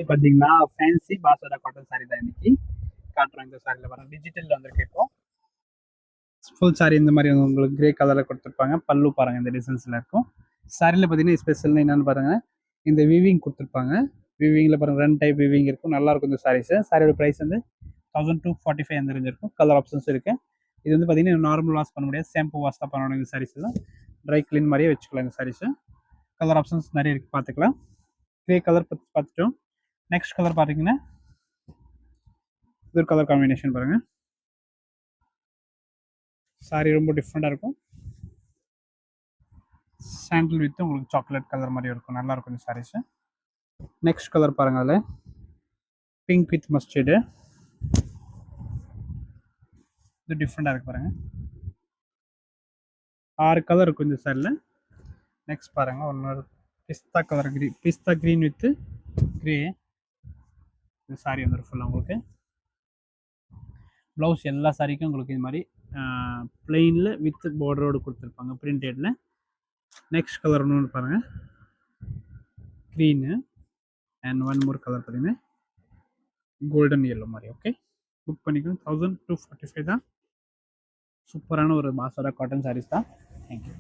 பார்த்தீங்கன்னா fancy பாசோட cotton sorry தான் இன்னைக்கு காட்டுறோம். இந்த சாரியில் பாருங்க டிஜிட்டலில் வந்திருக்கு. இப்போ ஃபுல் சாரி இந்த மாதிரி உங்களுக்கு கிரே கலரில் கொடுத்துருப்பாங்க. பல்லு பாருங்க இந்த டிசைன்ஸில் இருக்கும். சாரியில் பார்த்தீங்கன்னா ஸ்பெஷல் என்னென்னு பாருங்க, இந்த வீவிங் கொடுத்துருப்பாங்க. வீவிங்கில் பாருங்க 2 டைப் வீவிங் இருக்கும். நல்லா இருக்கும் இந்த சாரீஸ். சாரியோட ப்ரைஸ் வந்து 1245 அந்த ரேஞ்ச் இருக்கும். கலர் ஆப்ஷன்ஸ் இருக்கு. இது வந்து பார்த்தீங்கன்னா நார்மல் வாஷ் பண்ண முடியாது, ஷாம்பு வாஷ் தான் பண்ணணும். இந்த சாரீஸ் தான் ட்ரை கிளீன் மாதிரியே வச்சுக்கலாம். இந்த சாரீஸ் கலர் ஆப்ஷன்ஸ் நிறைய இருக்கு, பார்த்துக்கலாம். கிரே கலர் பார்த்துட்டோம். நெக்ஸ்ட் கலர் பார்த்தீங்கன்னா இது ஒரு கலர் காம்பினேஷன் பாருங்க. சாரி ரொம்ப டிஃப்ரெண்டாக இருக்கும். சாண்டில் வித் உங்களுக்கு சாக்லேட் கலர் மாதிரி இருக்கும். நல்லா இருக்கும் இந்த சாரீஸ். நெக்ஸ்ட் கலர் பாருங்க, அதில் பிங்க் வித் மஸ்டர்டு. இது டிஃப்ரெண்டாக இருக்கு பாருங்க. 6 கலர் இருக்கும் இந்த சாரியில். நெக்ஸ்ட் பாருங்க, ஒன்று பிஸ்தா கலர் பிஸ்தா க்ரீன் வித் கிரே. இந்த சாரி வந்துடும் ஃபுல்லாக உங்களுக்கு. ப்ளவுஸ் எல்லா சாரிக்கும் உங்களுக்கு இது மாதிரி பிளெயினில் வித் பார்டரோடு கொடுத்துருப்பாங்க பிரிண்டடில். நெக்ஸ்ட் கலர் ஒன்று பாருங்கள், green and one more colour பார்த்தீங்கன்னா கோல்டன் எல்லோ மாதிரி. ஓகே, புக் பண்ணிக்கணும். 1245 தான். சூப்பரான ஒரு பாசோட காட்டன் சாரீஸ் தான். தேங்க்யூ.